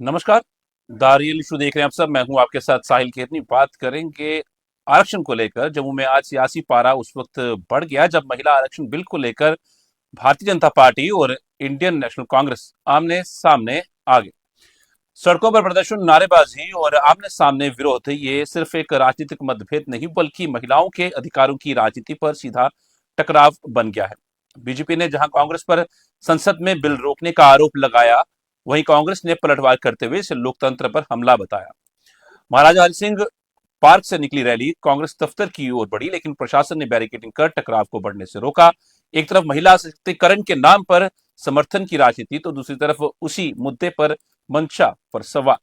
नमस्कार। The real issue देख रहे हैं आप सब। मैं हूं आपके साथ साहिल केतनी। बात करेंगे आरक्षण को लेकर। जम्मू में आज सियासी पारा उस वक्त बढ़ गया जब महिला आरक्षण बिल को लेकर भारतीय जनता पार्टी और इंडियन नेशनल कांग्रेस आमने सामने आ गए। सड़कों पर प्रदर्शन, नारेबाजी और आमने सामने विरोध, ये सिर्फ एक राजनीतिक मतभेद नहीं बल्कि महिलाओं के अधिकारों की राजनीति पर सीधा टकराव बन गया है। बीजेपी ने जहां कांग्रेस पर संसद में बिल रोकने का आरोप लगाया, वहीं कांग्रेस ने पलटवार करते हुए इसे लोकतंत्र पर हमला बताया। महाराजा हरि सिंह पार्क से निकली रैली कांग्रेस दफ्तर की ओर बढ़ी, लेकिन प्रशासन ने बैरिकेडिंग कर टकराव को बढ़ने से रोका। एक तरफ महिला सशक्तिकरण के नाम पर समर्थन की राजनीति, तो दूसरी तरफ उसी मुद्दे पर मंशा पर सवाल।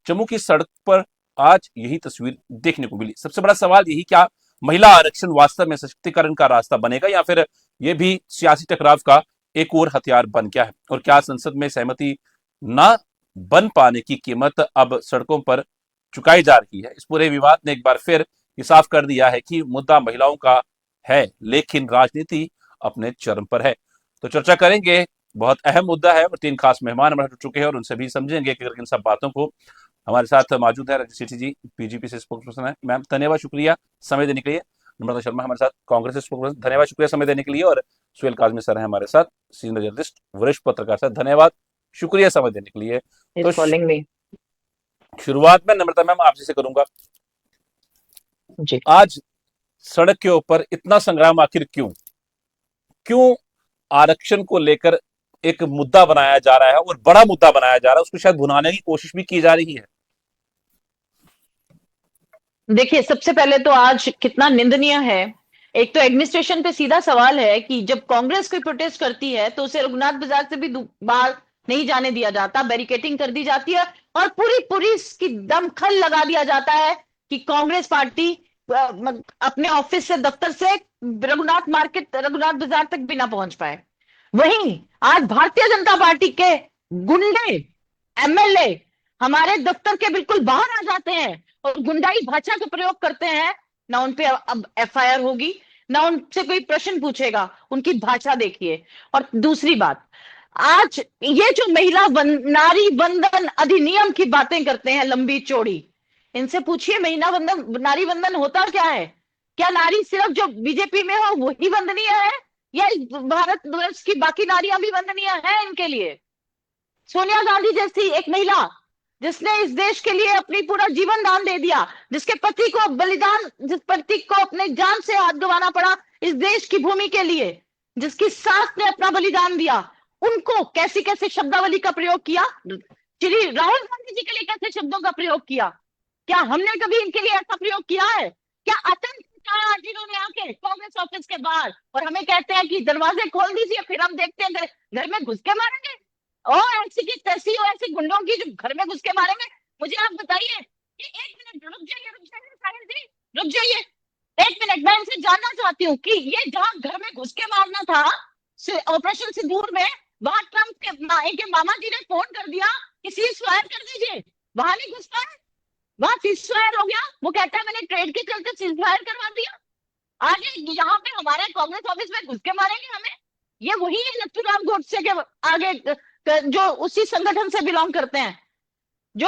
जम्मू की सड़क पर आज यही तस्वीर देखने को मिली। सबसे बड़ा सवाल यही, क्या महिला आरक्षण वास्तव में सशक्तिकरण का रास्ता बनेगा या फिर यह भी सियासी टकराव का एक और हथियार बन गया है? और क्या संसद में सहमति ना बन पाने की कीमत अब सड़कों पर चुकाई जा रही है? इस पूरे विवाद ने एक बार फिर ये साफ कर दिया है कि मुद्दा महिलाओं का है, लेकिन राजनीति अपने चरम पर है। तो चर्चा करेंगे, बहुत अहम मुद्दा है और तीन खास मेहमान हमारे जुड़ चुके हैं और उनसे भी समझेंगे कि इन सब बातों को। हमारे साथ मौजूद है रजनी सेठी जी, बीजेपी से स्पोक्स पर्सन है। मैम धन्यवाद, शुक्रिया समय देने के लिए। नम्रता शर्मा हमारे साथ, कांग्रेस से स्पोक्स पर्सन, धन्यवाद, शुक्रिया समय देने के लिए। और सुहेल काजमी सर है हमारे साथ, सीनियर जर्नलिस्ट, वरिष्ठ पत्रकार सर, धन्यवाद, शुक्रिया समय देने के लिए। तो शुरुआत में नम्रता मैम आपसे से करूंगा जी। आज सड़क के ऊपर इतना संग्राम आखिर क्यों? क्यों आरक्षण को लेकर एक मुद्दा बनाया जा रहा है और बड़ा मुद्दा बनाया जा रहा है, उसको शायद भुनाने की कोशिश भी की जा रही है? देखिए, सबसे पहले तो आज कितना निंदनीय है। एक तो एडमिनिस्ट्रेशन पे सीधा सवाल है कि जब कांग्रेस कोई प्रोटेस्ट करती है तो उसे रघुनाथ बाजार से भी बाहर नहीं जाने दिया जाता, बैरिकेटिंग कर दी जाती है और पूरी पुलिस की दमखल लगा दिया जाता है कि कांग्रेस पार्टी अपने ऑफिस से, दफ्तर से रघुनाथ मार्केट, रघुनाथ बाजार तक भी ना पहुंच पाए। वहीं आज भारतीय जनता पार्टी के गुंडे एमएलए हमारे दफ्तर के बिल्कुल बाहर आ जाते हैं और गुंडाई भाषा का प्रयोग करते हैं। ना उनपे अब एफआईआर होगी, ना उनसे कोई प्रश्न पूछेगा। उनकी भाषा देखिए। और दूसरी बात, आज ये जो नारी वंदन अधिनियम की बातें करते हैं लंबी चौड़ी, इनसे पूछिए महिला वंदन, नारी वंदन होता क्या है? क्या नारी सिर्फ जो बीजेपी में हो वही वंदनीय है, या इस भारत वर्ष की बाकी नारियां भी वंदनीय है इनके लिए? सोनिया गांधी जैसी एक महिला जिसने इस देश के लिए अपनी पूरा जीवन दान दे दिया, जिसके पति को बलिदान, जिस पति को अपने जान से हाथ गंवाना पड़ा इस देश की भूमि के लिए, जिसकी सास ने अपना बलिदान दिया, उनको कैसी कैसे शब्दावली का प्रयोग किया। श्री राहुल गांधी जी के लिए कैसे शब्दों का प्रयोग किया? क्या हमने कभी इनके लिए ऐसा प्रयोग किया है? क्या आतंक का जिन्होंने आके कांग्रेस ऑफिस के बाहर और हमें कहते हैं कि दरवाजे खोल दीजिए, फिर हम देखते हैं घर में घुस के मारेंगे। और ऐसी की तैसी और ऐसे गुंडों की जो घर में घुस के मारेंगे। मुझे आप बताइए कि एक मिनट रुक जाइए, रुक जाइए साहिल जी, रुक जाइए एक मिनट। मैं इनसे जानना चाहती हूँ कि ये जहां घर में घुस के मारना था ऑपरेशन सिंदूर में, वहां ट्रंप के इनके मामा जी ने फोन कर दिया कि सीज फायर कर दीजिए, वहां नहीं घुस पाए, वहां सीज फायर हो गया। वो कहता है मैंने ट्रेड के चलते सीज फायर करवा दिया। आगे यहाँ पे हमारे कांग्रेस ऑफिस में घुस के मारेंगे हमें। ये वही है नथुराम गोडसे के आगे जो उसी संगठन से बिलोंग करते हैं, जो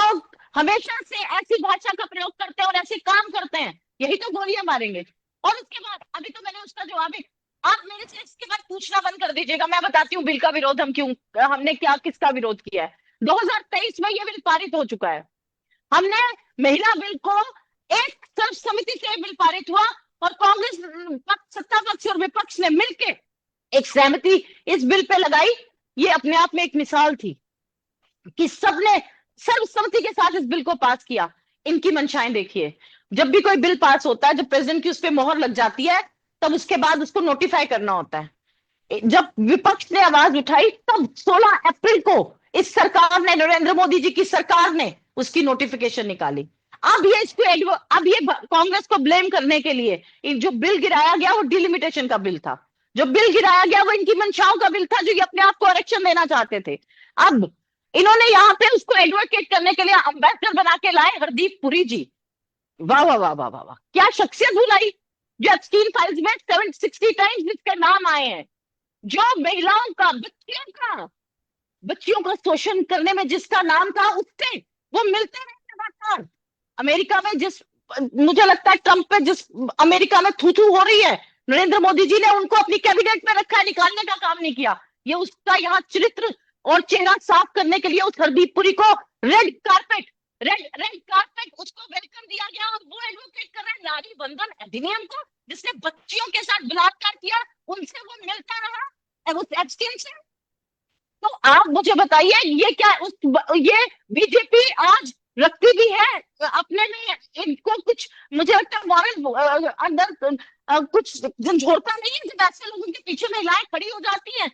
हमेशा से ऐसी भाषा का प्रयोग करते हैं और ऐसे काम करते हैं। यही तो गोलियां मारेंगे। और उसके बाद अभी तो मैंने उसका जवाब है, आप मेरे से इसके बाद पूछना बंद कर दीजिएगा। मैं बताती हूँ बिल का विरोध हम क्यों, हमने क्या किसका विरोध किया है। 2023 में यह बिल पारित हो चुका है। हमने महिला बिल को एक सर्वसम्मति से बिल पारित हुआ और कांग्रेस सत्ता पक्ष और विपक्ष ने मिलकर एक सहमति इस बिल पे लगाई। ये अपने आप में एक मिसाल थी कि सबने सर्वसम्मति के साथ इस बिल को पास किया। इनकी मंशाएं देखिए, जब भी कोई बिल पास होता है, जब प्रेसिडेंट की उस पर मोहर लग जाती है, तब उसके बाद उसको नोटिफाई करना होता है। जब विपक्ष ने आवाज उठाई तब 16 अप्रैल को इस सरकार ने, नरेंद्र मोदी जी की सरकार ने उसकी नोटिफिकेशन निकाली। अब ये कांग्रेस को ब्लेम करने के लिए जो बिल गिराया गया वो डिलिमिटेशन का बिल था। जो बिल गिराया गया वो इनकी मंशाओं का बिल था, जो ये अपने आप को आरक्षण देना चाहते थे। अब इन्होंने यहाँ पे उसको एडवोकेट करने के लिए अम्बेसडर बना के लाए हरदीप पुरी जी। वाह वाह वाह वाह वाह वाह, क्या शख्सियत बुलाई। जो एप्स्टीन फाइल्स में 760 टाइम्स जिसके नाम आए हैं, जो महिलाओं का, बच्चियों का बच्चियों का शोषण करने में जिसका नाम था, उससे वो मिलते रहे लगातार। अमेरिका में जिस, मुझे लगता है ट्रंप पे जिस अमेरिका में थू थू हो रही है, नरेंद्र मोदी जी ने उनको अपनी कैबिनेट में रखा है, निकालने का काम नहीं किया। ये उसका यहाँ चरित्र और चेहरा साफ करने के लिए उस हरदीप पुरी को red carpet, red red carpet उसको वेलकम दिया गया, और वो एडवोकेट कर रहे हैं नारी बंधन अधिनियम को, जिसने बच्चियों के साथ बलात्कार किया, उनसे वो मिलता रहा उस एप्स्टीन से। तो आप मुझे बताइए, ये क्या उस, ये बीजेपी आज रखती भी है अपने में, इनको कुछ मुझे लगता है मॉरल अंदर कुछ झंझोड़ता नहीं है जब ऐसे लोगों के पीछे महिलाएं खड़ी हो जाती हैं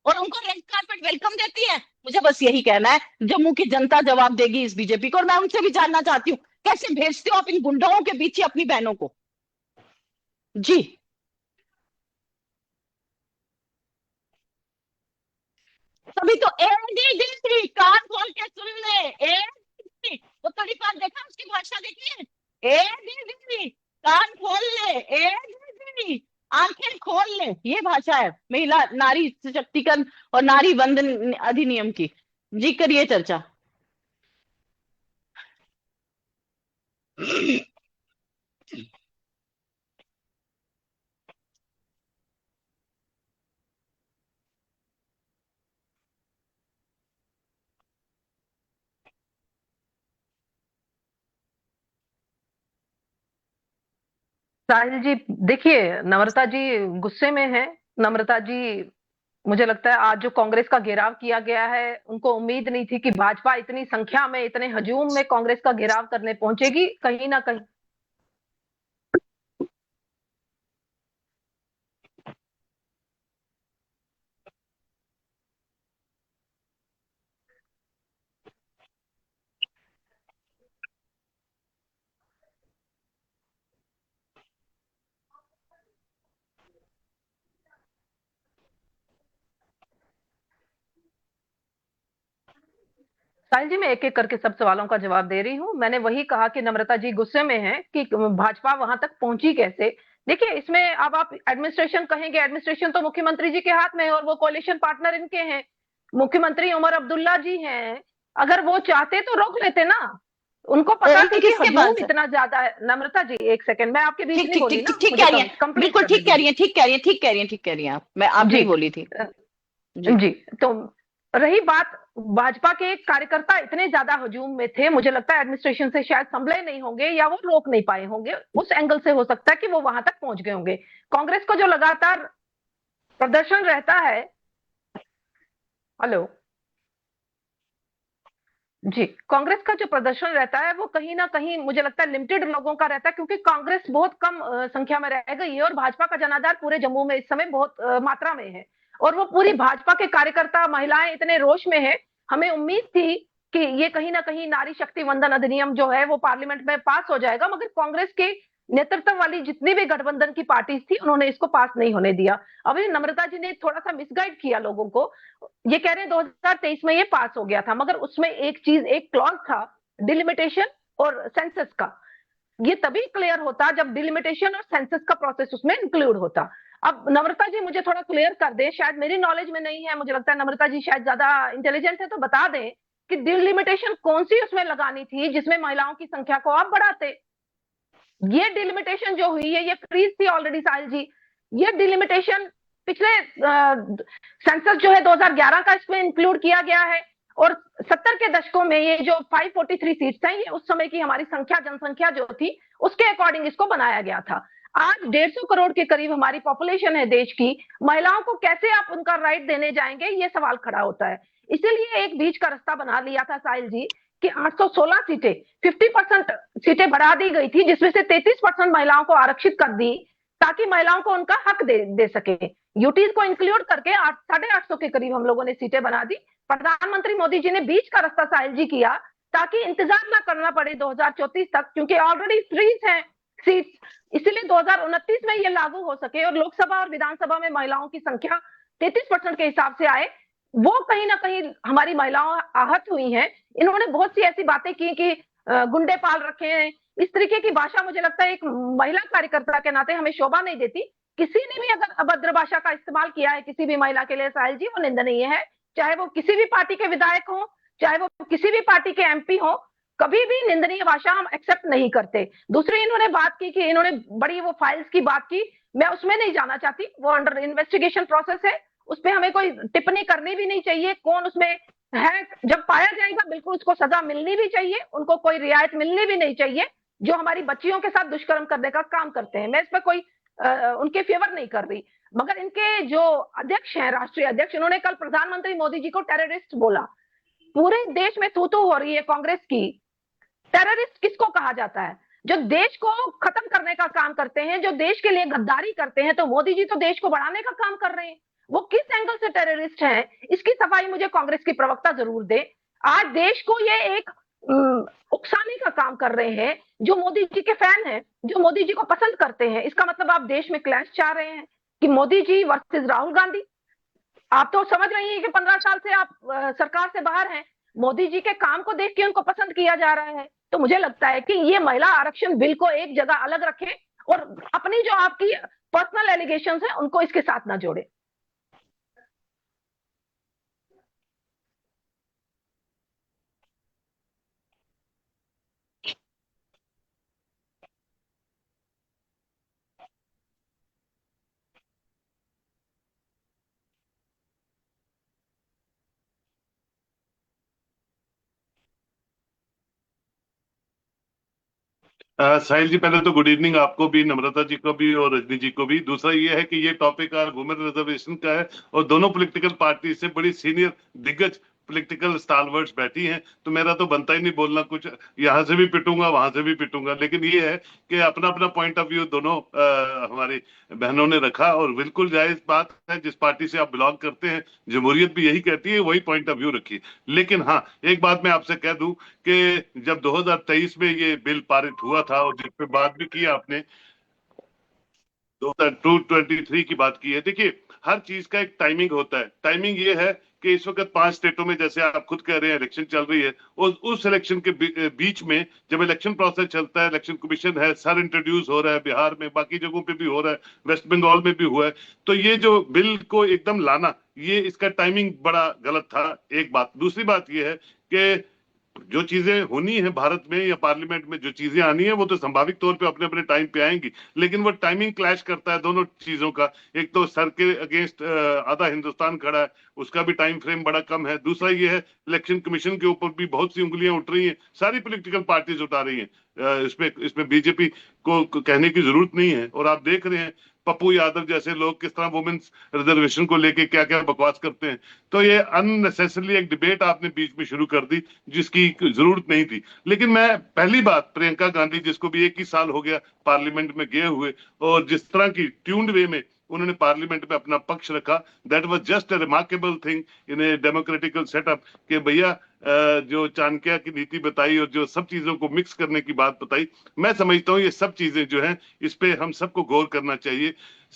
और उनको रेड कार्पेट वेलकम देती है। मुझे बस यही कहना है, जम्मू की जनता जवाब देगी इस बीजेपी को, और मैं उनसे भी जानना चाहती हूँ, कैसे भेजते हो आप इन गुंडाओं के पीछे अपनी बहनों को? जी। तभी तो एडीडी, कान खोल के सुन ले, एडीडी, वो थोड़ी बात देखा, उसकी भाषा देखिए, एडीडी, कान खोल ले, एडीडी, आंखें खोल ले, ये भाषा है महिला नारी सशक्तिकरण और नारी वंदन अधिनियम की। जी करिए चर्चा। साहिल जी, देखिए, नम्रता जी गुस्से में है। नम्रता जी, मुझे लगता है आज जो कांग्रेस का घेराव किया गया है, उनको उम्मीद नहीं थी कि भाजपा इतनी संख्या में, इतने हजूम में कांग्रेस का घेराव करने पहुंचेगी कहीं ना कहीं। साहिल जी, मैं एक एक करके सब सवालों का जवाब दे रही हूँ। मैंने वही कहा कि नम्रता जी गुस्से में है कि भाजपा वहां तक पहुंची कैसे। देखिए, इसमें अब आप एडमिनिस्ट्रेशन कहेंगे, एडमिनिस्ट्रेशन तो मुख्यमंत्री जी के हाथ में है और वो कोalition पार्टनर इनके हैं। मुख्यमंत्री उमर अब्दुल्ला जी हैं। अगर वो चाहते तो रोक लेते ना। उनको पता उनके थी कि किसके हजूम पास है? इतना ज्यादा है। नम्रता जी, एक सेकंड, मैं आपके बीच ठीक नहीं ठीक बोली ठीक ना, ठीक ठीक मुझे कह रही हैं, कंप्लीट बिल्कुल करने ठीक कह रही दीजिए। हैं, ठीक कह रही हैं, ठीक कह रही हैं, ठीक कह रही हैं आप, मैं आप जी। नहीं बोली थी। जी। जी। तो रही बात, भाजपा के कार्यकर्ता इतने ज्यादा हजूम में थे, मुझे लगता है एडमिनिस्ट्रेशन से शायद संभले नहीं होंगे या वो रोक नहीं पाए होंगे। उस एंगल से हो सकता है कि वो वहां तक पहुंच गए होंगे। कांग्रेस को जो लगातार प्रदर्शन रहता है। हेलो। जी। कांग्रेस का जो प्रदर्शन रहता है वो कहीं ना कहीं मुझे लगता है लिमिटेड लोगों का रहता है, क्योंकि कांग्रेस बहुत कम संख्या में रह गई है और भाजपा का जनाधार पूरे जम्मू में इस समय बहुत मात्रा में है। और वो पूरी भाजपा के कार्यकर्ता महिलाएं इतने रोष में है। हमें उम्मीद थी कि ये कहीं ना कहीं नारी शक्ति वंदन अधिनियम जो है वो पार्लियामेंट में पास हो जाएगा, मगर कांग्रेस के नेतृत्व वाली जितनी भी गठबंधन की पार्टी थी, उन्होंने इसको पास नहीं होने दिया। अभी नम्रता जी ने थोड़ा सा मिसगाइड किया लोगों को। ये कह रहे हैं 2023 में ये पास हो गया था, मगर उसमें एक चीज, एक क्लॉज था, डिलिमिटेशन और सेंसस का। ये तभी क्लियर होता जब डिलिमिटेशन और सेंसस का प्रोसेस उसमें इंक्लूड होता। अब नम्रता जी मुझे थोड़ा क्लियर कर दें, शायद मेरी नॉलेज में नहीं है, मुझे लगता है नम्रता जी शायद ज्यादा इंटेलिजेंट है, तो बता दें कि डिलिमिटेशन कौन सी उसमें लगानी थी जिसमें महिलाओं की संख्या को आप बढ़ाते। ये डिलिमिटेशन जो हुई है ये फ्रीज थी ऑलरेडी, साहिल जी। ये डिलिमिटेशन पिछले सेंसस जो है 2011 का इसमें इंक्लूड किया गया है। और 70 के दशकों में ये जो 543 सीट्स हैं, ये उस समय की हमारी संख्या, जनसंख्या जो थी उसके अकॉर्डिंग इसको बनाया गया था। आज 150 करोड़ के करीब हमारी पॉपुलेशन है देश की। महिलाओं को कैसे आप उनका राइट देने जाएंगे, ये सवाल खड़ा होता है। इसीलिए एक बीच का रास्ता बना लिया था साहिल जी कि 816 सीटें, 50% सीटें बढ़ा दी गई थी, जिसमें से 33% महिलाओं को आरक्षित कर दी, ताकि महिलाओं को उनका हक दे सके। यूटीज को इंक्लूड करके 850 के करीब हम लोगों ने सीटें बना दी। प्रधानमंत्री मोदी जी ने बीच का रास्ता साहिल जी किया, ताकि इंतजार ना करना पड़े 2034 तक, क्योंकि ऑलरेडी फ्रीज है सीट्स। इसलिए 2029 में ये लागू हो सके और लोकसभा और विधानसभा में महिलाओं की संख्या 33% के हिसाब से आए। वो कहीं ना कहीं हमारी महिलाओं आहत हुई हैं। इन्होंने बहुत सी ऐसी बातें की कि गुंडे पाल रखे हैं। इस तरीके की भाषा मुझे लगता है एक महिला कार्यकर्ता के नाते हमें शोभा नहीं देती। किसी ने भी अगर अभद्र भाषा का इस्तेमाल किया है किसी भी महिला के लिए साहिल जी, वो निंदनीय है। चाहे वो किसी भी पार्टी के विधायक हो, चाहे वो किसी भी पार्टी के एमपी हो, कभी भी निंदनीय भाषा हम एक्सेप्ट नहीं करते। दूसरी इन्होंने बात की कि इन्होंने बड़ी वो फाइल्स की बात की, मैं उसमें नहीं जाना चाहती, वो अंडर इन्वेस्टिगेशन प्रोसेस है, उस पर हमें कोई टिप्पणी करनी भी नहीं चाहिए। कौन उसमें है, जब पाया जाएगा बिल्कुल उसको सजा मिलनी भी चाहिए, उनको कोई रियायत मिलनी भी नहीं चाहिए जो हमारी बच्चियों के साथ दुष्कर्म करने का काम करते हैं। मैं इस पर कोई उनके फेवर नहीं कर रही, मगर इनके जो अध्यक्ष हैं, राष्ट्रीय अध्यक्ष, इन्होंने कल प्रधानमंत्री मोदी जी को टेररिस्ट बोला। पूरे देश में तू हो रही है कांग्रेस की। टेररिस्ट किसको कहा जाता है? जो देश को खत्म करने का काम करते हैं, जो देश के लिए गद्दारी करते हैं। तो मोदी जी तो देश को बढ़ाने का काम कर रहे हैं, वो किस एंगल से टेररिस्ट हैं, इसकी सफाई मुझे कांग्रेस की प्रवक्ता जरूर दे। आज देश को ये एक उकसाने का काम कर रहे हैं, जो मोदी जी के फैन हैं, जो मोदी जी को पसंद करते हैं। इसका मतलब आप देश में क्लैश चाह रहे हैं कि मोदी जी वर्सेस राहुल गांधी। आप तो समझ रही हैं कि 15 साल से आप सरकार से बाहर हैं, मोदी जी के काम को देख के उनको पसंद किया जा रहा है। तो मुझे लगता है कि ये महिला आरक्षण बिल को एक जगह अलग रखें और अपनी जो आपकी पर्सनल एलिगेशंस है उनको इसके साथ ना जोड़े। साहिल जी, पहले तो गुड इवनिंग आपको भी, नम्रता जी को भी और रजनी जी को भी। दूसरा ये है कि ये टॉपिक आज वुमेन रिजर्वेशन का है और दोनों पॉलिटिकल पार्टी से बड़ी सीनियर दिग्गज पॉलिटिकल स्टालवर्ड्स बैठी हैं, तो मेरा तो बनता ही नहीं बोलना कुछ। यहाँ से भी पिटूंगा, वहां से भी पिटूंगा, लेकिन ये है कि अपना अपना पॉइंट ऑफ व्यू दोनों हमारी बहनों ने रखा और बिल्कुल जायज बात है। जिस पार्टी से आप बिलोंग करते हैं, जमहूरियत भी यही कहती है, वही पॉइंट ऑफ व्यू रखिए। लेकिन हाँ, एक बात मैं आपसे कह दूं कि जब 2023 में ये बिल पारित हुआ था और जिस पे बात भी की आपने, 2023 की बात की है। देखिए, हर चीज का एक टाइमिंग होता है। टाइमिंग ये है कि इस वक्त 5 स्टेटों में, जैसे आप खुद कह रहे हैं, इलेक्शन चल रही है, और उस इलेक्शन के बीच में जब इलेक्शन प्रोसेस चलता है, इलेक्शन कमीशन है, सर इंट्रोड्यूस हो रहा है, बिहार में, बाकी जगहों पे भी हो रहा है, वेस्ट बंगाल में भी हुआ है, तो ये जो बिल को एकदम लाना, ये इसका टाइमिंग बड़ा गलत था। एक बात। दूसरी बात ये है कि जो चीजें होनी है भारत में या पार्लियामेंट में, जो चीजें आनी है, वो तो संभावित तौर पे अपने अपने टाइम पे आएंगी, लेकिन वो टाइमिंग क्लैश करता है दोनों चीजों का। एक तो सर के अगेंस्ट आधा हिंदुस्तान खड़ा है, उसका भी टाइम फ्रेम बड़ा कम है। दूसरा ये है, इलेक्शन कमीशन के ऊपर भी बहुत सी उंगलियां उठ रही हैं, सारी पॉलिटिकल पार्टीज उठा रही हैं। इसमें बीजेपी को कहने की जरूरत नहीं है। और आप देख रहे हैं पप्पू यादव जैसे लोग किस तरह वुमेन्स रिजर्वेशन को लेके क्या क्या बकवास करते हैं। तो ये अननेसेसरली एक डिबेट आपने बीच में शुरू कर दी जिसकी जरूरत नहीं थी। लेकिन मैं पहली बात, प्रियंका गांधी, जिसको भी 21 साल हो गया पार्लियामेंट में गए हुए, और जिस तरह की ट्यून्ड वे में उन्होंने पार्लियामेंट में अपना पक्ष रखा, that was just a remarkable thing in A democratical setup. कि भैया जो चाणक्य की नीति बताई और जो सब चीजों को मिक्स करने की बात बताई, मैं समझता हूँ ये सब चीजें जो हैं, इस पे हम सबको गौर करना चाहिए।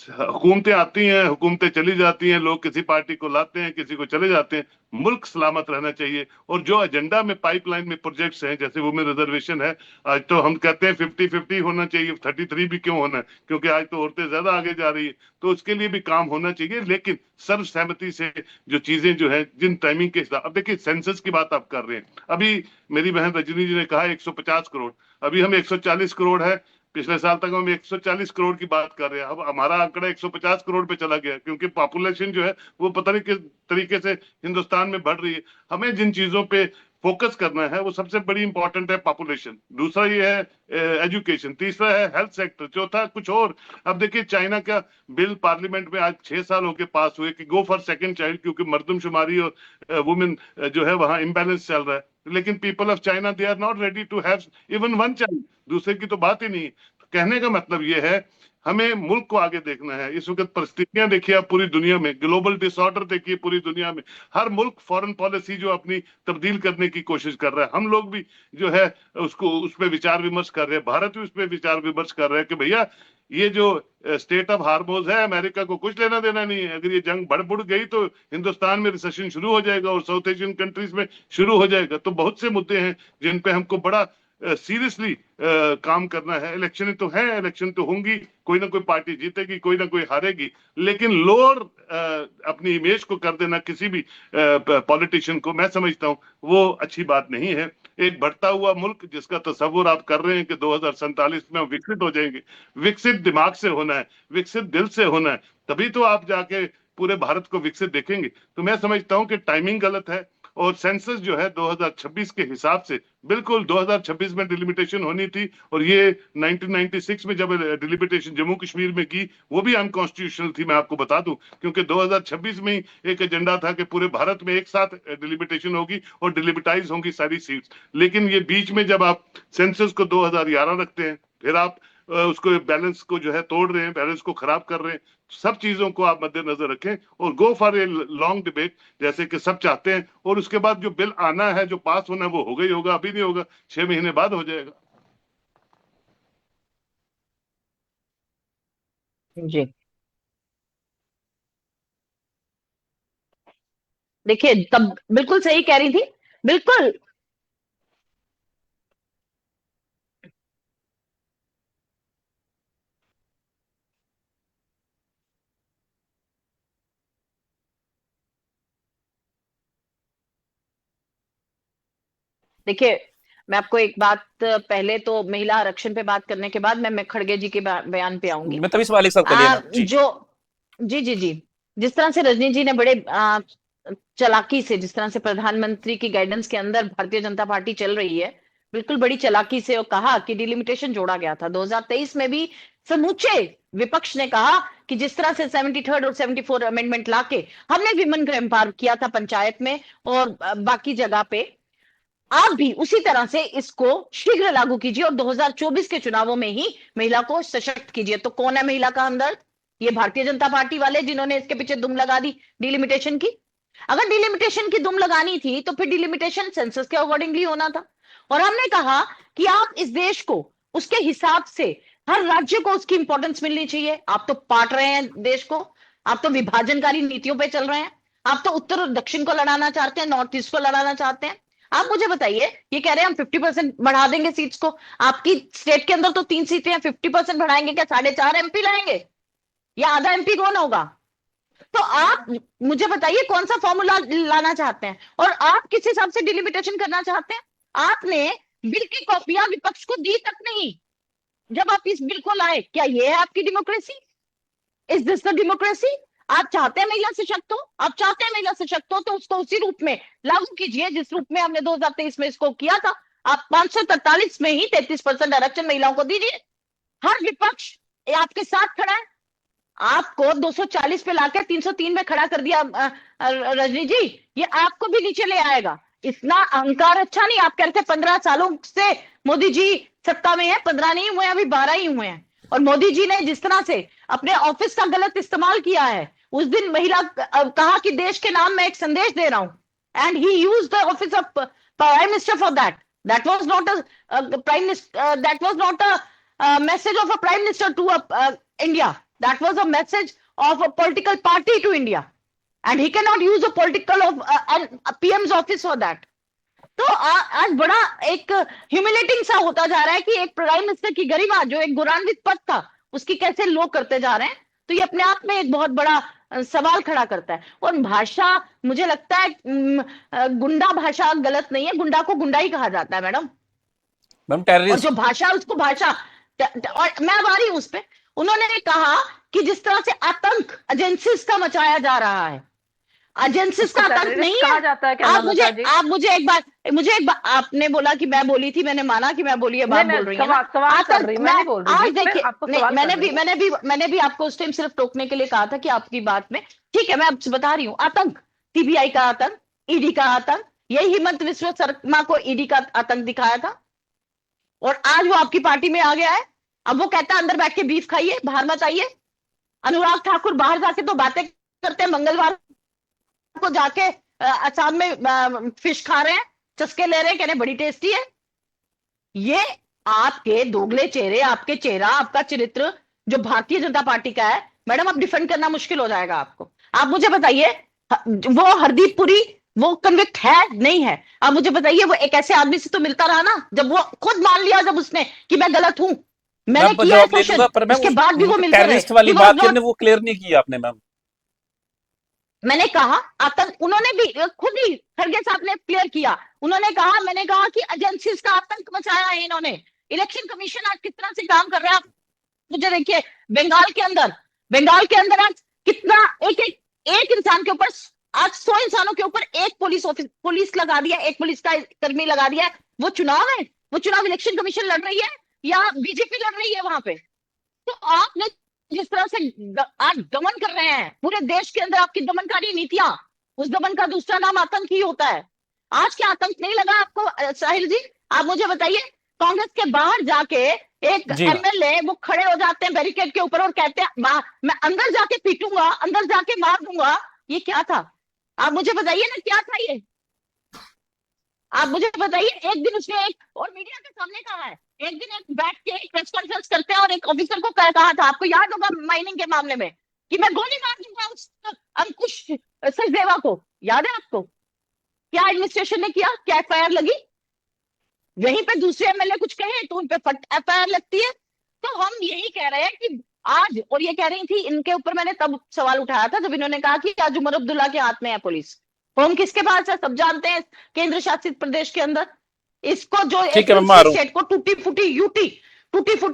हुकूमतें आती हैं, हुकूमतें चली जाती हैं, लोग किसी पार्टी को लाते हैं, किसी को चले जाते हैं, मुल्क सलामत रहना चाहिए। और जो एजेंडा में पाइपलाइन में प्रोजेक्ट्स हैं, जैसे वुमेन रिजर्वेशन है, आज तो हम कहते हैं 50-50 होना चाहिए, 33 भी क्यों होना है, क्योंकि आज तो औरतें ज्यादा आगे जा रही है, तो उसके लिए भी काम होना चाहिए। लेकिन सर्वसहमति से जो चीजें जो है, जिन टाइमिंग के हिसाब, अब देखिए सेंसस की बात आप कर रहे हैं, अभी मेरी बहन रजनी जी ने कहा 150 करोड़, अभी हम 140 करोड़ है, पिछले साल तक हम 140 करोड़ की बात कर रहे हैं। अब हमारा आंकड़ा 150 करोड़ पे चला गया, क्योंकि पॉपुलेशन जो है वो पता नहीं किस तरीके से हिंदुस्तान में बढ़ रही है। हमें जिन चीजों पे फोकस करना है, वो सबसे बड़ी इंपॉर्टेंट है पॉपुलेशन, दूसरा ये है एजुकेशन, तीसरा है हेल्थ सेक्टर, चौथा कुछ और। अब देखिए, चाइना का बिल पार्लियामेंट में आज 6 साल होके पास हुए कि गो फॉर सेकंड चाइल्ड, क्योंकि मर्दमशुमारी और वुमेन जो है वहां इम्बैलेंस चल रहा है। लेकिन people of China, they are not ready to have even one child, दूसरे की तो बात ही नहीं। कहने का मतलब ये है, हमें मुल्क को आगे देखना है। इस वक्त परिस्थितियां देखिए आप पूरी दुनिया में, ग्लोबल डिसऑर्डर देखिए पूरी दुनिया में, हर मुल्क फॉरेन पॉलिसी जो अपनी तब्दील करने की कोशिश कर रहा है। हम लोग भी जो है उसको उस पर विचार विमर्श कर रहे हैं, भारत भी उस पर विचार विमर्श कर रहा है कि भैया ये जो स्टेट ऑफ हार्मोज है, अमेरिका को कुछ लेना देना नहीं है। अगर ये जंग बढ़ बुढ़ गई तो हिंदुस्तान में रिसेशन शुरू हो जाएगा और साउथ एशियन कंट्रीज में शुरू हो जाएगा। तो बहुत से मुद्दे हैं जिन पे हमको बड़ा सीरियसली काम करना है। इलेक्शन तो है, इलेक्शन तो होंगी, कोई ना कोई पार्टी जीतेगी, कोई ना कोई हारेगी, लेकिन लोअर अपनी इमेज को कर देना किसी भी पॉलिटिशियन को, मैं समझता हूं वो अच्छी बात नहीं है। एक बढ़ता हुआ मुल्क जिसका तस्वुर आप कर रहे हैं कि 2047 में हम विकसित हो जाएंगे, विकसित दिमाग से होना है, विकसित दिल से होना है, तभी तो आप जाके पूरे भारत को विकसित देखेंगे। तो मैं समझता हूं कि टाइमिंग गलत है, और सेंसस जो है 2026 के हिसाब से, बिल्कुल 2026 में डिलिमिटेशन होनी थी, और ये 1996 में जब डिलिमिटेशन जम्मू कश्मीर में की वो भी अनकॉन्स्टिट्यूशनल थी, मैं आपको बता दूं, क्योंकि 2026 में ही एक एजेंडा था कि पूरे भारत में एक साथ डिलिमिटेशन होगी और डिलिमिटाइज होंगी सारी सीट्स। लेकिन ये बीच में जब आप सेंसस को 2011 रखते हैं, फिर आप उसको बैलेंस को जो है तोड़ रहे हैं, बैलेंस को खराब कर रहे हैं। सब चीजों को आप मद्देनजर रखें और go for a long debate, जैसे कि सब चाहते हैं, और उसके बाद जो बिल आना है, जो पास होना है, वो होगा ही होगा, अभी नहीं होगा, 6 महीने बाद हो जाएगा। जी देखिए, तब बिल्कुल सही कह रही थी, बिल्कुल। देखिए, मैं आपको एक बात, पहले तो महिला आरक्षण पे बात करने के बाद मैं खड़गे जी के बयान पे आऊंगी। मैं तभी सवाल एक साथ कर लिया मैम जी। जो जी जी जी जिस तरह से रजनी जी ने बड़े चालाकी से, जिस तरह से प्रधानमंत्री की गाइडेंस के अंदर भारतीय जनता पार्टी चल रही है, बिल्कुल बड़ी चालाकी से, और कहा कि डिलिमिटेशन जोड़ा गया था 2023 में भी। समूचे विपक्ष ने कहा कि जिस तरह से 73rd और 74 अमेंडमेंट लाके हमने विमेन को एम्पावर किया था पंचायत में और बाकी जगह पे, आप भी उसी तरह से इसको शीघ्र लागू कीजिए और 2024 के चुनावों में ही महिला को सशक्त कीजिए। तो कौन है महिला का हमदर्द? ये भारतीय जनता पार्टी वाले, जिन्होंने इसके पीछे दुम लगा दी डिलिमिटेशन की। अगर डिलिमिटेशन की दुम लगानी थी तो फिर डिलिमिटेशन सेंसस के अकॉर्डिंगली होना था। और हमने कहा कि आप इस देश को उसके हिसाब से, हर राज्य को उसकी इंपॉर्टेंस मिलनी चाहिए। आप तो बांट रहे हैं देश को, आप तो विभाजनकारी नीतियों पे चल रहे हैं, आप तो उत्तर और दक्षिण को लड़ाना चाहते हैं, नॉर्थ ईस्ट को लड़ाना चाहते हैं। आप मुझे बताइए, ये कह रहे हैं हम 50% बढ़ा देंगे सीट्स को, आपकी स्टेट के अंदर तो 3 सीटें हैं, 50% बढ़ाएंगे क्या? 4.5 MP लाएंगे या आधा MP कौन होगा? तो आप मुझे बताइए कौन सा फॉर्मूला लाना चाहते हैं और आप किस हिसाब से डिलिमिटेशन करना चाहते हैं? आपने बिल की कॉपियां विपक्ष को दी तक नहीं जब आप इस बिल को लाए। क्या ये है आपकी democracy? Is this the democracy? आप चाहते हैं महिला सशक्त हो, आप चाहते हैं महिला सशक्त हो, तो उसको उसी रूप में लागू कीजिए जिस रूप में हमने 2023 में इसको किया था। आप 543 में ही 33% आरक्षण महिलाओं को दीजिए। हर विपक्ष आपके साथ खड़ा है। आपको 240 पे लाकर 303 में खड़ा कर दिया रजनी जी, ये आपको भी नीचे ले आएगा। इतना अहंकार अच्छा नहीं। आप कह रहे थे 15 सालों से मोदी जी सत्ता में है, 15 नहीं हुए, अभी 12 ही हुए हैं। और मोदी जी ने जिस तरह से अपने ऑफिस का गलत इस्तेमाल किया है, उस दिन महिला कहा कि देश के नाम में एक संदेश दे रहा हूं, and he used the office of prime minister for that. That was not a prime minister, that was not a message of a prime minister to India, that was a message of a political party to India, and he cannot use a political of a PM's office for that. तो आज बड़ा एक humiliating सा होता जा रहा है कि एक प्राइम मिनिस्टर की गरिमा, जो एक गौरवान्वित पद था, उसकी कैसे लोग करते जा रहे हैं। तो ये अपने आप में एक बहुत बड़ा सवाल खड़ा करता है। और भाषा, मुझे लगता है गुंडा भाषा गलत नहीं है, गुंडा को गुंडा ही कहा जाता है मैडम। मैम और टेररिस्ट, जो भाषा, उसको भाषा, और मैं अब आ रही हूं उस पर। उन्होंने कहा कि जिस तरह से आतंक एजेंसीज का मचाया जा रहा है, एजेंसीज का आतंक नहीं कहा है। जाता है क्या? आप मुझे एक बात, आपने बोला कि मैं बोली थी, मैंने माना कि मैं बोली है, बात बोल रही है ना। आज देखिए, मैंने भी आपको उस टाइम सिर्फ टोकने के लिए कहा था कि आपकी बात में, ठीक है, मैं आपसे बता रही हूँ, आतंक, सीबीआई का आतंक, ईडी का आतंक, यही हिमंत विश्व शर्मा को ईडी का आतंक दिखाया था, और आज वो आपकी पार्टी में आ गया है। अब वो कहता है अंदर बैठ के बीफ खाइए, बाहर मत आइए। अनुराग ठाकुर बाहर जाके तो बातें करते हैं, मंगलवार को जाके असम में फिश खा रहे हैं, चस्के ले रहे हैं, कहने बड़ी टेस्टी है। ये आपके दोगले चेहरे, आपके चेहरा, आपका चरित्र जो भारतीय जनता पार्टी का है मैडम, अब डिफेंड करना मुश्किल हो जाएगा आपको। आप मुझे बताइए, वो हरदीप पुरी वो कन्विक्ट है नहीं है? आप मुझे बताइए, वो एक ऐसे आदमी से तो मिलता रहा ना, जब वो खुद मान लिया जब उसने कि मैं गलत हूं, मैंने मैम किया है जवाब ले क्वेश्चन, लूंगा, पर मैम उसके बाद भी वो मिलते रहे। टेररिस्ट वाली He was बात not- करने वो क्लियर नहीं की आपने मैम। मैंने कहा आतंक, उन्होंने भी खुद ही खड़गे साहब ने क्लियर किया, उन्होंने कहा, मैंने कहा कि एजेंसीज का आतंक मचाया है इन्होंने। इलेक्शन कमीशन आज किस तरह से काम कर रहा है आप मुझे देखिए, बंगाल के अंदर आज कितना, एक इंसान के ऊपर, आज 100 इंसानों के ऊपर एक पुलिस लगा दिया, एक पुलिस का कर्मी लगा दिया। वो चुनाव है? वो चुनाव इलेक्शन कमीशन लड़ रही है या बीजेपी लड़ रही है वहां पे? तो आपने जिस तरह से आज दमन कर रहे हैं पूरे देश के अंदर, आपकी दमनकारी नीतियां, उस दमन का दूसरा नाम आतंक ही होता है। आज क्या आतंक नहीं लगा आपको साहिल जी? आप मुझे बताइए, कांग्रेस के बाहर जाके एक जी। एमएलए वो खड़े हो जाते हैं बैरिकेड के ऊपर और कहते हैं मैं अंदर जाके पीटूंगा, अंदर जाके मार दूंगा। ये क्या था? आप मुझे बताइए ना, क्या था ये? आप मुझे बताइए। एक दिन उसने और मीडिया के सामने कहा है, एक दिन एक बैठ के एक प्रेस कॉन्फ्रेंस करते हैं और एक ऑफिसर को कहा था, आपको याद होगा माइनिंग के मामले में, कि मैं गोली मार दूंगा उस अंकुश सचदेवा को। याद है आपको? क्या एडमिनिस्ट्रेशन ने किया? क्या एफआईआर लगी? यहीं पे दूसरे एमएलए कुछ कहे तो उन पे फट एफआईआर लगती है। तो हम यही कह रहे हैं कि आज, और ये कह रही थी इनके ऊपर, मैंने तब सवाल उठाया था जब इन्होंने कहा कि आज उमर अब्दुल्ला के हाथ में है पुलिस। होम किसके पास है? सब जानते हैं, केंद्र शासित प्रदेश के अंदर। इसको जो ठीक है, मैं मारूं। स्टेट को टूटी फूटी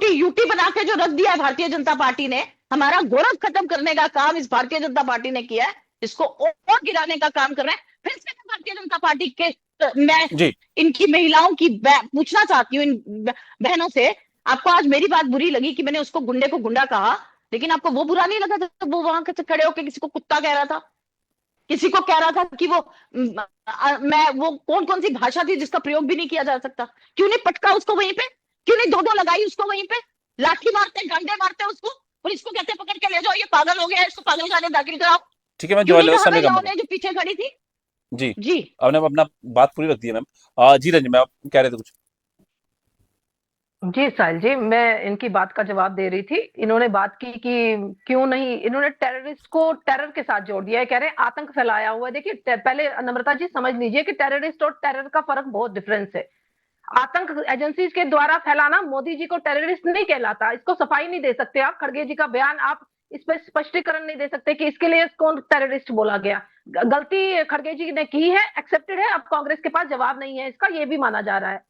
यूटी बना के जो रख दिया है भारतीय जनता पार्टी ने, हमारा गौरव खत्म करने का काम इस भारतीय जनता पार्टी ने किया है, इसको और गिराने का काम कर रहे हैं। फिर से मैं भारतीय जनता पार्टी के मैं जी। इनकी महिलाओं की पूछना चाहती हूँ, इन बहनों से, आपको आज मेरी बात बुरी लगी कि मैंने उसको गुंडे को गुंडा कहा, लेकिन आपको वो बुरा नहीं लगा जब वो वहां से खड़े होकर किसी को कुत्ता कह रहा था, किसी को कह रहा था कि वो वो कौन सी भाषा थी जिसका प्रयोग भी नहीं किया जा सकता? क्यों नहीं पटका उसको वहीं पे? क्यों नहीं दो लगाई उसको वहीं पे? लाठी मारते, डंडे मारते उसको, और इसको कहते पकड़ के ले जाओ, ये पागल हो गया है, इसको पागल खाने दाखिल कराओ। ठीक है, मैं क्यों नहीं जवाब कहा समय महिलाओं कम ने जो पीछे खड़ी थी? जी जी आपने अपना बात पूरी रख दी है मैम। जी रंजन, मैं आप कह रहे थे कुछ? जी साहिल जी, मैं इनकी बात का जवाब दे रही थी। इन्होंने बात की कि क्यों नहीं, इन्होंने टेररिस्ट को टेरर के साथ जोड़ दिया है, कह रहे हैं आतंक फैलाया हुआ है। देखिए पहले नम्रता जी समझ लीजिए कि टेररिस्ट और टेरर का फर्क बहुत डिफरेंस है। आतंक एजेंसीज के द्वारा फैलाना मोदी जी को टेररिस्ट नहीं कहलाता, इसको सफाई नहीं दे सकते आप। खड़गे जी का बयान आप इस पर स्पष्टीकरण नहीं दे सकते कि इसके लिए कौन टेररिस्ट बोला गया। गलती खड़गे जी ने की है, एक्सेप्टेड है, अब कांग्रेस के पास जवाब नहीं है इसका, ये भी माना जा रहा है।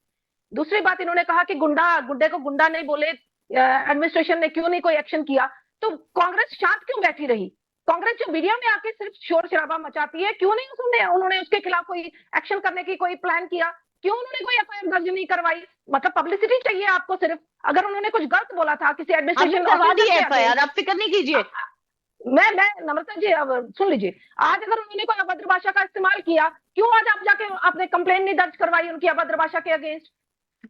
दूसरी बात, इन्होंने कहा कि गुंडे को गुंडा नहीं बोले, एडमिनिस्ट्रेशन ने क्यों नहीं कोई एक्शन किया, तो कांग्रेस शांत क्यों बैठी रही? कांग्रेस जो मीडिया में आके सिर्फ शोर शराबा मचाती है, क्यों नहीं उन्होंने उसके खिलाफ कोई एक्शन करने की कोई प्लान किया? क्यों उन्होंने कोई एफआईआर दर्ज नहीं करवाई? मतलब पब्लिसिटी चाहिए आपको सिर्फ। अगर उन्होंने कुछ गलत बोला था किसी एडमिनिस्ट्रेशन करवा दी है एफआईआर, आप फिक्र नहीं कीजिए। मैं नम्रता जी अब सुन लीजिए, आज अगर उन्होंने कोई अभद्र भाषा का इस्तेमाल किया, क्यों आज आप जाके आपने कंप्लेन नहीं दर्ज करवाई उनकी अभद्र भाषा के अगेंस्ट?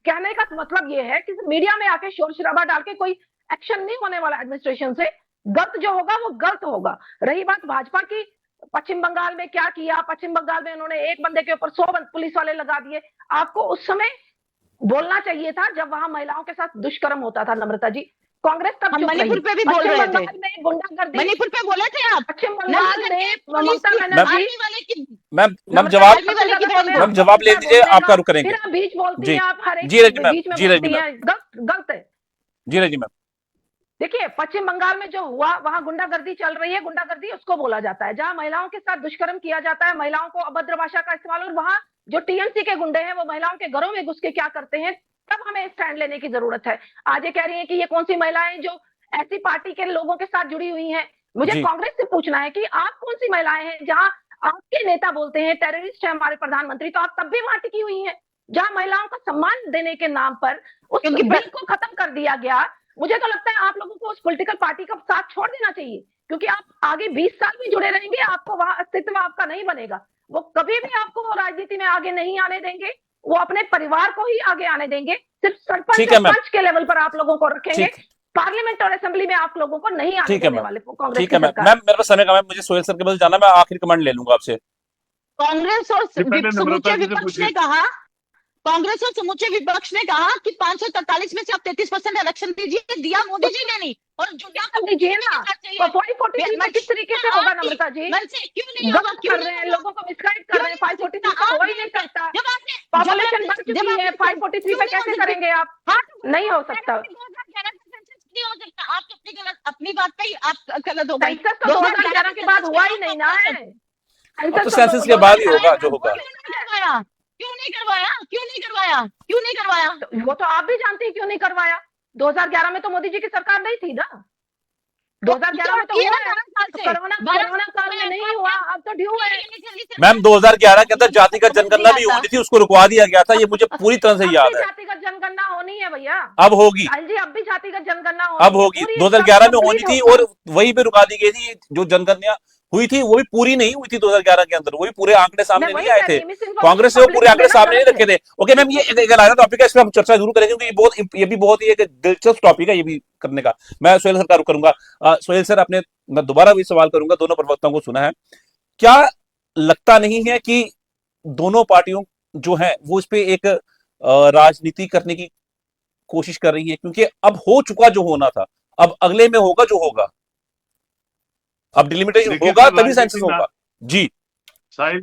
कहने का मतलब ये है कि मीडिया में आके शोर शराबा डाल के कोई एक्शन नहीं होने वाला एडमिनिस्ट्रेशन से। गलत जो होगा वो गलत होगा। रही बात भाजपा की, पश्चिम बंगाल में क्या किया, पश्चिम बंगाल में उन्होंने एक बंदे के ऊपर 100 पुलिस वाले लगा दिए। आपको उस समय बोलना चाहिए था जब वहां महिलाओं के साथ दुष्कर्म होता था। नम्रता जी, कांग्रेस तब चुप रही। मणिपुर पे भी बोल रहे थे, गुंडागर्दी मणिपुर पे बोले थे आप, पश्चिम बंगाल में ममता बनर्जी, मैम जवाब ले लीजिए, आपका रुक करेंगे। फिर आप बीच बोलती हैं, आप हर एक जी रजनी मैम, बीच में जी बोलती रजनी हैं, गलत है। जी रजनी मैम, देखिए पश्चिम बंगाल में जो हुआ, वहां गुंडागर्दी चल रही है। गुंडागर्दी उसको बोला जाता है जहां महिलाओं के साथ दुष्कर्म किया जाता है, महिलाओं को अभद्र भाषा का इस्तेमाल, और वहां जो टीएमसी के गुंडे हैं वो महिलाओं के घरों में घुस के क्या करते हैं, तब हमें स्टैंड लेने की जरूरत है। आज ये कह रही है कि ये कौन सी महिलाएं जो ऐसी पार्टी के लोगों के साथ जुड़ी हुई हैं। मुझे कांग्रेस से पूछना है कि आप कौन सी महिलाएं हैं जहां आपके नेता बोलते हैं टेररिस्ट है हमारे प्रधानमंत्री, तो आप तब भी वहां टिकी हुई हैं। जहां महिलाओं को सम्मान देने के नाम पर उस बिल को खत्म कर दिया गया। मुझे तो लगता है आप लोगों को उस पॉलिटिकल पार्टी का साथ छोड़ देना चाहिए, क्योंकि आप आगे 20 साल भी जुड़े रहेंगे, आपको वहां अस्तित्व आपका नहीं बनेगा। वो कभी भी आपको राजनीति में आगे नहीं आने देंगे, वो अपने परिवार को ही आगे आने देंगे। सिर्फ सरपंच के लेवल पर आप लोगों को रखेंगे, पार्लियामेंट और असेंबली में आप लोगों को नहीं आने देने वाले कांग्रेस। ठीक है मैम, मेरे पास समय कम है, मुझे सोहेल सर के पास जाना, मैं आखिरी कमेंट ले लूंगा आपसे। कांग्रेस और समूचे विपक्ष ने कहा कांग्रेस और समूचे विपक्ष ने कहा कि 543 में से आप 33% आरक्षण दीजिए, दिया मोदी जी ने नहीं। और दीजिए ना, 543 में किस तरीके से होगा नम्रता जी? क्यों नहीं होगा? कर रहे हैं, लोगों को मिसगाइड कर रहे हैं। 543 तो हो ही नहीं सकता, पॉपुलेशन बढ़ चुकी है, 543 पे कैसे करेंगे आप? नहीं हो सकता। नहीं हो सकता। आप अपनी बात पे ही आप गलत हो गई। सेंसस तो 2011 के बाद हुआ ही नहीं ना है। तो सेंसस के बाद ही होगा जो होगा। क्यों नहीं करवाया? क्यों नहीं करवाया? क्यों नहीं करवाया? वो तो आप भी जानते हैं क्यों नहीं करवाया। 2011 में तो मोदी जी की सरकार नहीं थी ना। 2011 में तो हुआ है, कोरोना काल में नहीं हुआ, अब तो ड्यू है। मैम 2011 के अंदर जातिगत जनगणना भी होनी थी, उसको रुकवा दिया गया था, ये मुझे पूरी तरह से याद है। जातिगत जनगणना होनी है भैया, अब होगी जी, अब भी जातिगत जनगणना अब होगी। 2011 में होनी थी और वहीं पे रुका दी गई थी। जो जनगणना हुई थी वो भी पूरी नहीं हुई थी 2011 के अंदर, वो भी पूरे आंकड़े सामने नहीं आए थे। कांग्रेस ने वो पूरे आंकड़े सामने नहीं रखे थे। ओके मैम, ये एक अलग टॉपिक है, इस पर हम चर्चा जरूर करेंगे क्योंकि ये भी बहुत ही एक दिलचस्प टॉपिक है ये भी करने का। मैं सोहेल सर का रुख करूंगा। सोहेल सर, मैं दोबारा भी सवाल करूंगा, दोनों प्रवक्ताओं को सुना है, क्या लगता नहीं है कि दोनों पार्टियों जो है वो इस पे एक राजनीति करने की कोशिश कर रही है? क्योंकि अब हो चुका जो होना था, अब अगले में होगा जो होगा, अब डिलिमिटेशन होगा तभी सेंसस होगा। जी साहिल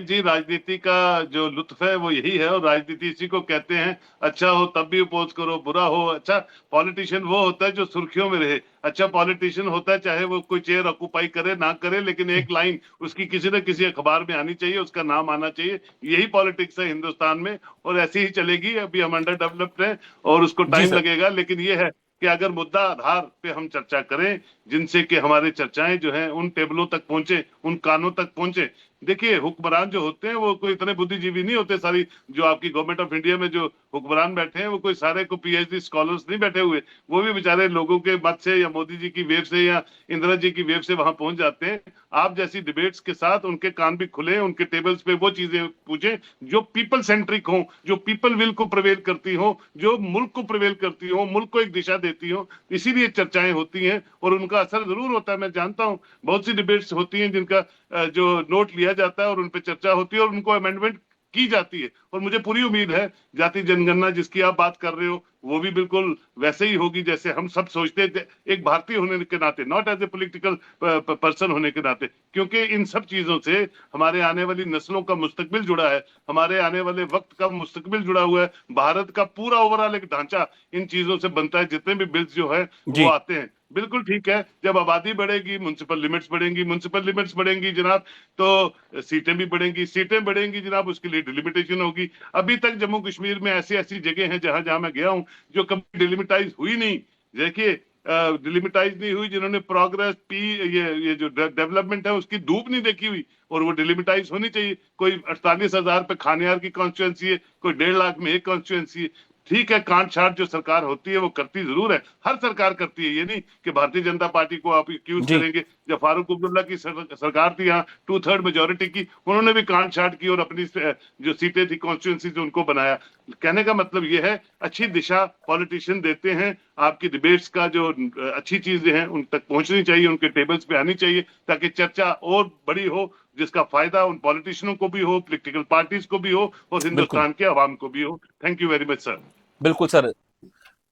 जी, राजनीति का जो लुत्फ है वो यही है, और राजनीति इसी को कहते हैं। अच्छा हो तब भी अपोज करो, बुरा हो। अच्छा पॉलिटिशियन वो होता है जो सुर्खियों में रहे। अच्छा पॉलिटिशियन होता है चाहे वो कोई चेयर ऑक्यूपाई करे ना करे, लेकिन एक लाइन उसकी किसी न किसी अखबार में आनी चाहिए, उसका नाम आना चाहिए। यही पॉलिटिक्स है हिंदुस्तान में, और ऐसी ही चलेगी। अभी हम अंडर डेवलप्ड है और उसको टाइम लगेगा, लेकिन ये है कि अगर मुद्दा आधार पे हम चर्चा करें, जिनसे कि हमारी चर्चाएं जो हैं उन टेबलों तक पहुंचे, उन कानों तक पहुंचे। देखिए हुक्मरान जो होते हैं वो कोई इतने बुद्धिजीवी नहीं होते। सारी जो आपकी गवर्नमेंट ऑफ इंडिया में जो हुक्मरान बैठे हैं वो कोई सारे को पीएचडी स्कॉलर्स नहीं बैठे हुए। वो भी बेचारे लोगों के मत से या मोदी जी की वेव से या इंदिरा जी की वेव से वहां पहुंच जाते हैं। आप जैसी डिबेट्स के साथ उनके कान भी खुले, उनके टेबल्स पे वो चीजें पूछे जो पीपल सेंट्रिक हो, जो पीपल विल को प्रिवेल करती हो, जो मुल्क को प्रिवेल करती हो, मुल्क को एक दिशा देती हो। इसीलिए चर्चाएं होती हैं और उनका असर जरूर होता है। मैं जानता हूं बहुत सी डिबेट्स होती हैं जिनका जो नोट लिया जाता है और उन पर चर्चा होती है और उनको अमेंडमेंट की जाती है। और मुझे पूरी उम्मीद है जाति जनगणना जिसकी आप बात कर रहे हो वो भी बिल्कुल वैसे ही होगी जैसे हम सब सोचते थे, एक भारतीय होने के नाते, not as a political person होने के नाते। क्योंकि इन सब चीजों से हमारे आने वाली नस्लों का मुस्तकबिल जुड़ा है, हमारे आने वाले वक्त का मुस्तकबिल जुड़ा हुआ है। भारत का पूरा ओवरऑल एक ढांचा इन चीजों से बनता है। जितने भी बिल्स जो है वो आते हैं, बिल्कुल ठीक है, जब आबादी बढ़ेगी म्युनिसिपल लिमिट्स बढ़ेंगी, म्युनिसिपल लिमिट्स बढ़ेंगी जनाब तो सीटें भी बढ़ेंगी, सीटें बढ़ेंगी जनाब उसके लिए डिलिमिटेशन होगी। अभी तक जम्मू कश्मीर में ऐसी ऐसी जगह हैं जहां जहां मैं गया हूं जो कभी डिलिमिटाइज हुई नहीं। देखिए डिलिमिटाइज नहीं हुई, जिन्होंने प्रोग्रेस ये जो डेवलपमेंट है उसकी धूप नहीं देखी हुई, और वो डिलिमिटाइज होनी चाहिए। कोई 48,000 पे खानियार की कॉन्स्टिट्यूएंसी है, कोई 1.5 लाख में एक कॉन्स्टिट्यूएंसी है। ठीक है, कांट छाट जो सरकार होती है वो करती जरूर है, हर सरकार करती है। ये नहीं कि भारतीय जनता पार्टी को आप एक्यूज करेंगे। जब फारूक अब्दुल्ला की सरकार थी यहाँ 2/3 मेजोरिटी की, उन्होंने भी कांट छाट की और अपनी जो सीटें थी कॉन्स्टिट्यूएंसी से उनको बनाया। कहने का मतलब ये है अच्छी दिशा पॉलिटिशियन देते हैं। आपकी डिबेट्स का जो अच्छी चीजें हैं उन तक पहुंचनी चाहिए, उनके टेबल्स पे आनी चाहिए, ताकि चर्चा और बड़ी हो, जिसका फायदा उन पॉलिटिशियनों को भी हो, पॉलिटिकल पार्टीज को भी हो और हिंदुस्तान के आवाम को भी हो। Thank you very much sir. बिल्कुल सर,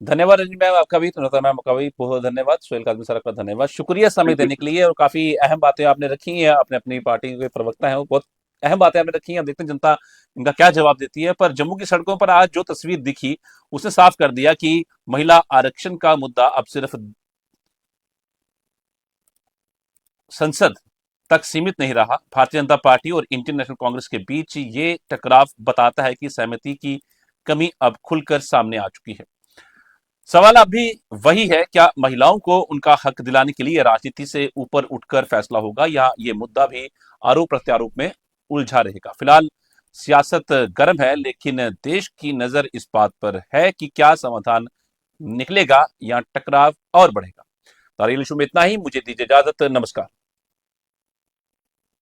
धन्यवाद रंजन मैम आपका भी, मैम आपका भी बहुत धन्यवाद, सोहेल काजमी सर का धन्यवाद, शुक्रिया समय देने के लिए। और काफी अहम बातें आपने रखी हैं, अपने अपनी पार्टी के प्रवक्ता हैं, वो बहुत अहम बातें आपने रखी हैं। अब देखते हैं जनता इनका क्या जवाब देती है। पर जम्मू की सड़कों पर आज जो तस्वीर दिखी उसने साफ कर दिया कि महिला आरक्षण का मुद्दा अब सिर्फ संसद तक सीमित नहीं रहा। भारतीय जनता पार्टी और इंडियन नेशनल कांग्रेस के बीच ये टकराव बताता है कि सहमति की कमी अब खुलकर सामने आ चुकी है। सवाल अब भी वही है, क्या महिलाओं को उनका हक दिलाने के लिए राजनीति से ऊपर उठकर फैसला होगा, या ये मुद्दा भी आरोप प्रत्यारोप में उलझा रहेगा? फिलहाल सियासत गर्म है, लेकिन देश की नजर इस बात पर है कि क्या समाधान निकलेगा या टकराव और बढ़ेगा। तारील इशू में इतना ही, मुझे दीजिए इजाजत, नमस्कार।